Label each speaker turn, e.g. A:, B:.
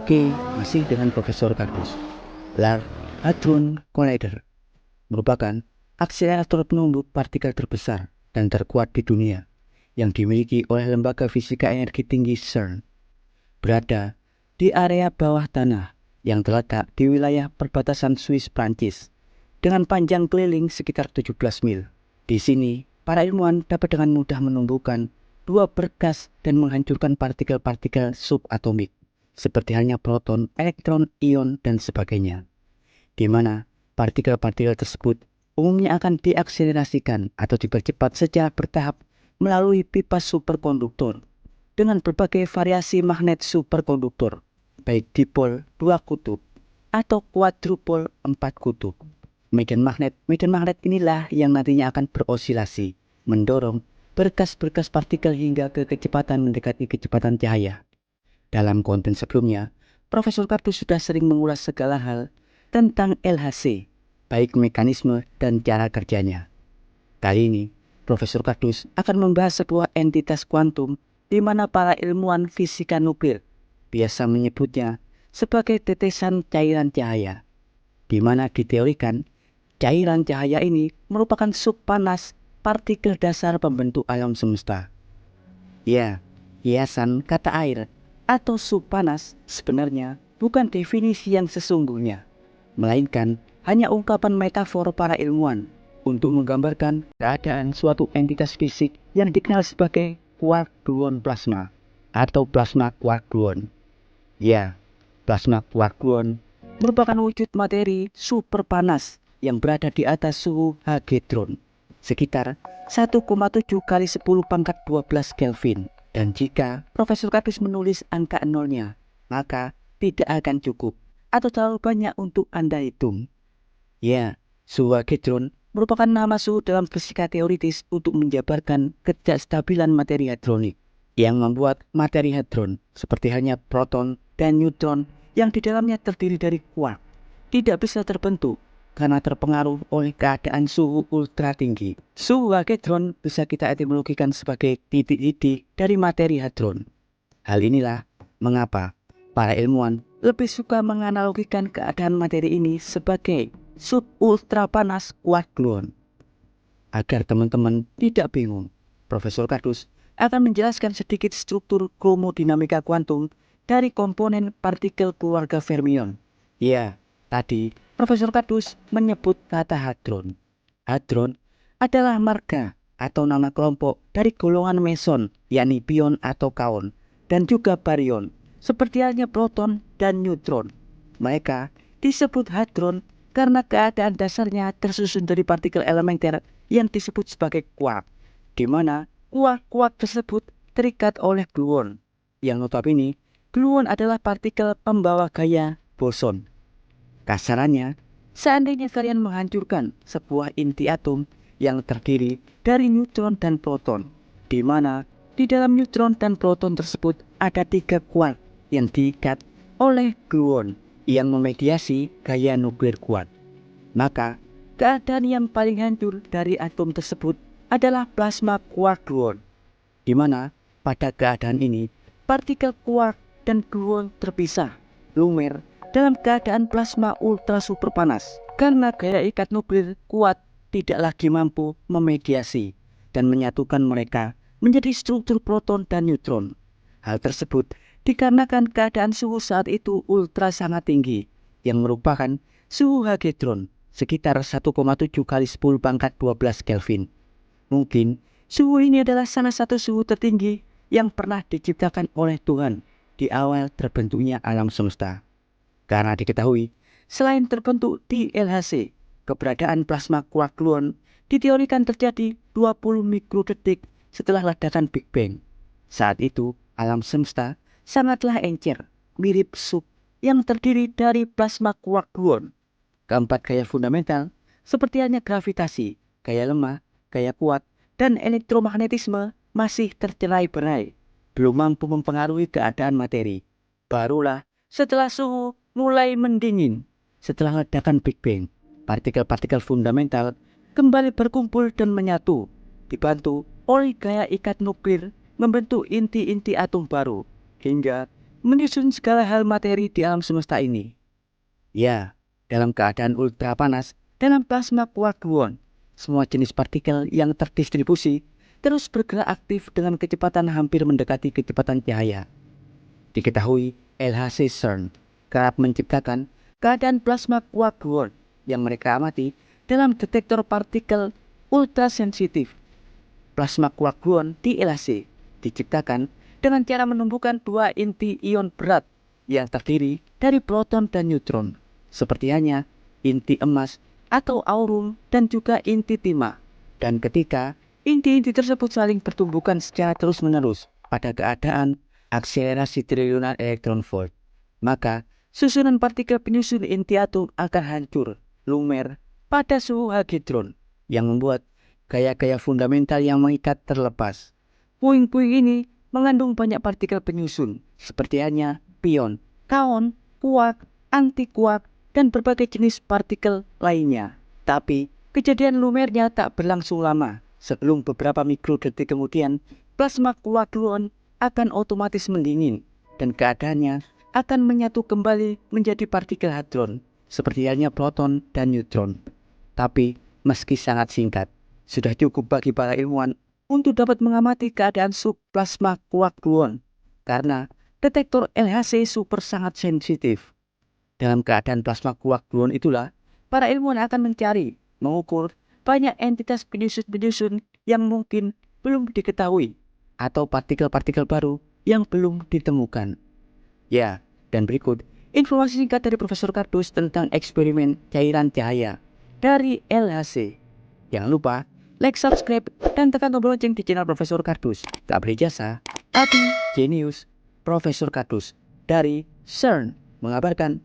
A: Oke, masih dengan Profesor Kardus. Large Hadron Collider merupakan akselerator penumbuh partikel terbesar dan terkuat di dunia yang dimiliki oleh Lembaga Fisika Energi Tinggi CERN. Berada di area bawah tanah yang terletak di wilayah perbatasan Swiss-Prancis dengan panjang keliling sekitar 17 mil. Di sini, para ilmuwan dapat dengan mudah menumbuhkan dua berkas dan menghancurkan partikel-partikel subatomik seperti halnya proton, elektron, ion, dan sebagainya, di mana partikel-partikel tersebut umumnya akan diakselerasikan atau dipercepat secara bertahap melalui pipa superkonduktor dengan berbagai variasi magnet superkonduktor, baik dipol 2 kutub atau quadrupol 4 kutub. Medan magnet inilah yang nantinya akan berosilasi, mendorong berkas-berkas partikel hingga ke kecepatan mendekati kecepatan cahaya. Dalam konten sebelumnya, Profesor Kardus sudah sering mengulas segala hal tentang LHC, baik mekanisme dan cara kerjanya. Kali ini, Profesor Kardus akan membahas sebuah entitas kuantum di mana para ilmuwan fisika nuklir biasa menyebutnya sebagai tetesan cairan cahaya, di mana diteorikan cairan cahaya ini merupakan subpanas partikel dasar pembentuk alam semesta. Ya, hiasan kata air atau subpanas sebenarnya bukan definisi yang sesungguhnya, melainkan hanya ungkapan metafor para ilmuwan untuk menggambarkan keadaan suatu entitas fisik yang dikenal sebagai quark gluon plasma atau plasma quark gluon. Ya, plasma quark gluon merupakan wujud materi super panas yang berada di atas suhu H-gedron sekitar 1,7 kali 10 pangkat 12 Kelvin. Dan jika Profesor Kardus menulis angka nolnya, maka tidak akan cukup atau terlalu banyak untuk Anda hitung. Ya, suhu H-gedron merupakan nama suhu dalam fisika teoritis untuk menjabarkan ketidakstabilan materi hadronik yang membuat materi hadron seperti halnya proton dan neutron yang di dalamnya terdiri dari quark tidak bisa terbentuk karena terpengaruh oleh keadaan suhu ultra tinggi. Suhu H-gedron bisa kita etimologikan sebagai titik-titik dari materi hadron. Hal inilah mengapa para ilmuwan lebih suka menganalogikan keadaan materi ini sebagai sub ultra panas quark gluon. Agar teman-teman tidak bingung, Profesor Kardus akan menjelaskan sedikit struktur kromodinamika kuantum dari komponen partikel keluarga fermion. Ya, tadi Profesor Kardus menyebut kata hadron. Hadron adalah marga atau nama kelompok dari golongan meson, yakni pion atau kaon, dan juga baryon, seperti halnya proton dan neutron. Mereka disebut hadron karena keadaan dasarnya tersusun dari partikel elementer yang disebut sebagai quark, di mana quark tersebut terikat oleh gluon, yang notabene gluon adalah partikel pembawa gaya boson. Kasarannya, seandainya kalian menghancurkan sebuah inti atom yang terdiri dari neutron dan proton, di mana di dalam neutron dan proton tersebut ada 3 quark yang diikat oleh gluon yang memediasi gaya nuklir kuat, maka keadaan yang paling hancur dari atom tersebut adalah plasma quark gluon, di mana pada keadaan ini partikel quark dan gluon terpisah, lumer dalam keadaan plasma ultra super panas karena gaya ikat nuklir kuat tidak lagi mampu memediasi dan menyatukan mereka menjadi struktur proton dan neutron. Hal tersebut dikarenakan keadaan suhu saat itu ultra sangat tinggi yang merupakan suhu H-gedron sekitar 1,7 kali 10 pangkat 12 Kelvin. Mungkin suhu ini adalah salah satu suhu tertinggi yang pernah diciptakan oleh Tuhan di awal terbentuknya alam semesta. Karena diketahui, selain terbentuk di LHC, keberadaan plasma quark gluon diteorikan terjadi 20 mikrodetik setelah ledakan Big Bang. Saat itu, alam semesta sangatlah encer, mirip sup yang terdiri dari plasma quark gluon. Keempat gaya fundamental, seperti halnya gravitasi, gaya lemah, gaya kuat, dan elektromagnetisme masih tercerai-berai, belum mampu mempengaruhi keadaan materi. Barulah setelah suhu mulai mendingin, setelah ledakan Big Bang, partikel-partikel fundamental kembali berkumpul dan menyatu, dibantu oleh gaya ikat nuklir membentuk inti-inti atom baru, hingga menyusun segala hal materi di alam semesta ini. Ya, dalam keadaan ultra panas, dalam plasma quark gluon, semua jenis partikel yang terdistribusi terus bergerak aktif dengan kecepatan hampir mendekati kecepatan cahaya. Diketahui LHC CERN kerap menciptakan keadaan plasma quark gluon yang mereka amati dalam detektor partikel ultrasensitif. Plasma quark gluon di LHC diciptakan dengan cara menumbuhkan dua inti ion berat yang terdiri dari proton dan neutron, seperti halnya inti emas atau aurum dan juga inti timah. Dan ketika inti-inti tersebut saling bertumbukan secara terus-menerus pada keadaan akselerasi triliunan elektron volt, maka susunan partikel penyusun inti atom akan hancur, lumer, pada suhu hadron yang membuat gaya-gaya fundamental yang mengikat terlepas. Puing-puing ini mengandung banyak partikel penyusun, seperti halnya pion, kaon, kuark, anti-kuark, dan berbagai jenis partikel lainnya. Tapi, kejadian lumernya tak berlangsung lama. Sebelum beberapa mikrodetik kemudian, plasma quark gluon akan otomatis mendingin, dan keadaannya akan menyatu kembali menjadi partikel hadron, seperti halnya proton dan neutron. Tapi, meski sangat singkat, sudah cukup bagi para ilmuwan untuk dapat mengamati keadaan subplasma quark gluon, karena detektor LHC super sangat sensitif. Dalam keadaan plasma quark gluon itulah, para ilmuwan akan mencari, mengukur banyak entitas penyusun-penyusun yang mungkin belum diketahui, atau partikel-partikel baru yang belum ditemukan. Ya, dan berikut informasi singkat dari Profesor Kardus tentang eksperimen cairan cahaya dari LHC. Jangan lupa like, subscribe, dan tekan tombol lonceng di channel Profesor Kardus. Tak berjasa, Adi Genius Profesor Kardus dari CERN mengabarkan.